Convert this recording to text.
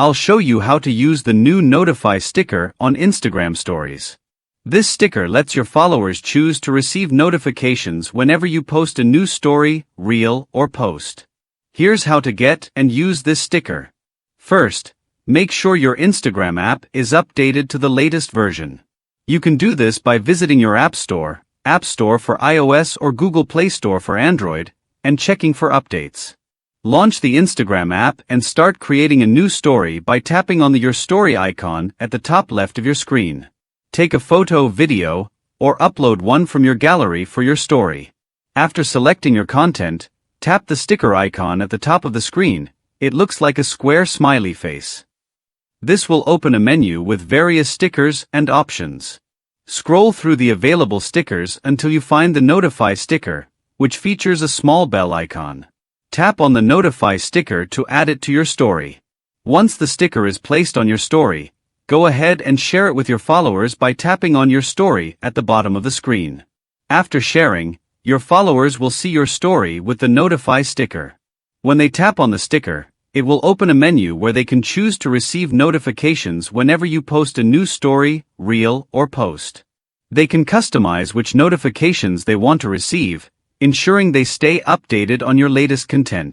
I'll show you how to use the new Notify sticker on Instagram stories. This sticker lets your followers choose to receive notifications whenever you post a new story, reel, or post. Here's how to get and use this sticker. First, make sure your Instagram app is updated to the latest version. You can do this by visiting your App Store for iOS or Google Play Store for Android, and checking for updates. Launch the Instagram app and start creating a new story by tapping on Your Story icon at the top left of your screen. Take a photo, video, or upload one from your gallery for your story. After selecting your content, tap the sticker icon at the top of the screen. It looks like a square smiley face. This will open a menu with various stickers and options. Scroll through the available stickers until you find the Notify sticker, which features a small bell icon. Tap on the Notify sticker to add it to your story. Once the sticker is placed on your story, go ahead and share it with your followers by tapping on your story at the bottom of the screen. After sharing, your followers will see your story with the Notify sticker. When they tap on the sticker, it will open a menu where they can choose to receive notifications whenever you post a new story, reel, or post. They can customize which notifications they want to receive, ensuring they stay updated on your latest content.